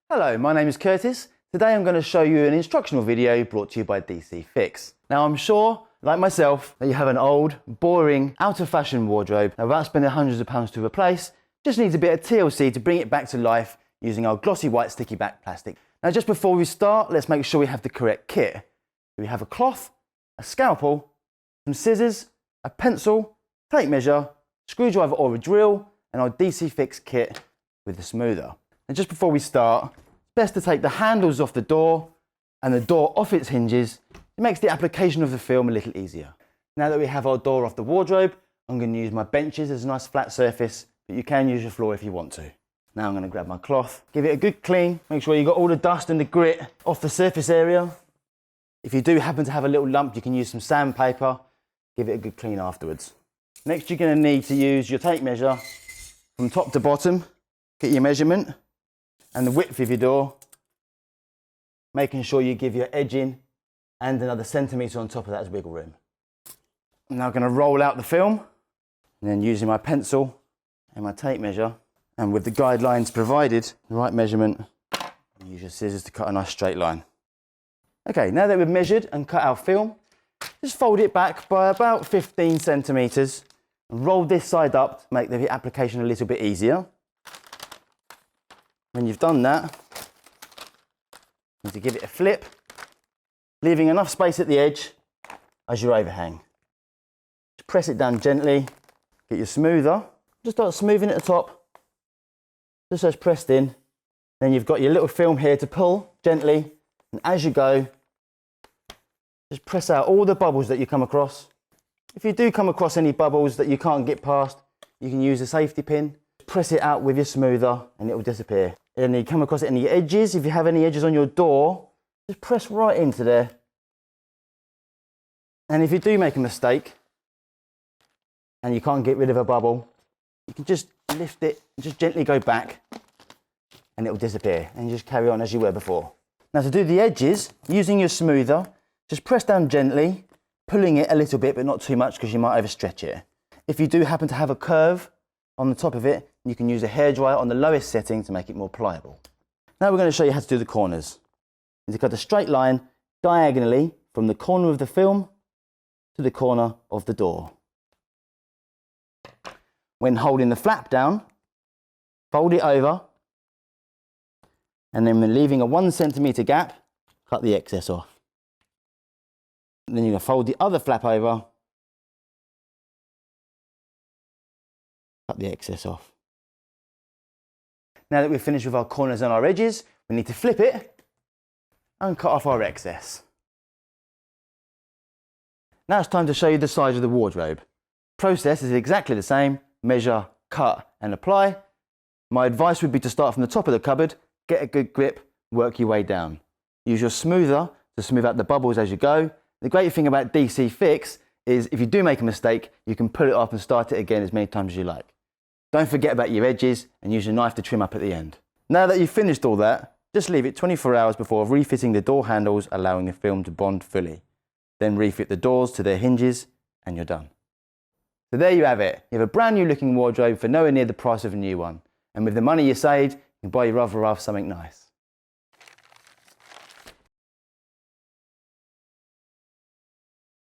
Hello, my name is Curtis. Today I'm going to show you an instructional video brought to you by DC Fix. Now I'm sure, like myself, that you have an old, boring, out-of-fashion wardrobe that without spending hundreds of pounds to replace, just needs a bit of TLC to bring it back to life using our glossy white sticky back plastic. Now just before we start, let's make sure we have the correct kit. We have a cloth, a scalpel, some scissors, a pencil, tape measure, screwdriver or a drill, and our DC Fix kit with the smoother. And just before we start, it's best to take the handles off the door and the door off its hinges. It makes the application of the film a little easier. Now that we have our door off the wardrobe, I'm going to use my benches as a nice flat surface, but you can use your floor if you want to. Now I'm going to grab my cloth, give it a good clean, make sure you got all the dust and the grit off the surface area. If you do happen to have a little lump, you can use some sandpaper, give it a good clean afterwards. Next you're going to need to use your tape measure from top to bottom, get your measurement and the width of your door, making sure you give your edging and another centimetre on top of that as wiggle room. I'm now going to roll out the film and then using my pencil and my tape measure and with the guidelines provided, the right measurement, use your scissors to cut a nice straight line. Okay, now that we've measured and cut our film, just fold it back by about 15 centimetres and roll this side up to make the application a little bit easier. When you've done that, you need to give it a flip, leaving enough space at the edge as your overhang. Just press it down gently, get your smoother, just start smoothing at the top, just so it's pressed in. Then you've got your little film here to pull gently, and as you go, just press out all the bubbles that you come across. If you do come across any bubbles that you can't get past, you can use a safety pin. Press it out with your smoother and it will disappear. And then you come across any edges, if you have any edges on your door, just press right into there. And if you do make a mistake and you can't get rid of a bubble, you can just lift it and just gently go back and it will disappear. And you just carry on as you were before. Now to do the edges, using your smoother, just press down gently, pulling it a little bit but not too much because you might overstretch it. If you do happen to have a curve on the top of it, you can use a hairdryer on the lowest setting to make it more pliable. Now we're going to show you how to do the corners. You need to cut a straight line diagonally from the corner of the film to the corner of the door. When holding the flap down, fold it over, and then when leaving a 1 centimetre gap, cut the excess off. And then you're going to fold the other flap over, cut the excess off. Now that we've finished with our corners and our edges, we need to flip it and cut off our excess. Now it's time to show you the size of the wardrobe. Process is exactly the same, measure, cut and apply. My advice would be to start from the top of the cupboard, get a good grip, work your way down. Use your smoother to smooth out the bubbles as you go. The great thing about DC Fix is if you do make a mistake, you can pull it off and start it again as many times as you like. Don't forget about your edges and use your knife to trim up at the end. Now that you've finished all that, just leave it 24 hours before refitting the door handles, allowing the film to bond fully. Then refit the doors to their hinges and you're done. So there you have it. You have a brand new looking wardrobe for nowhere near the price of a new one. And with the money you saved, you can buy your other half something nice.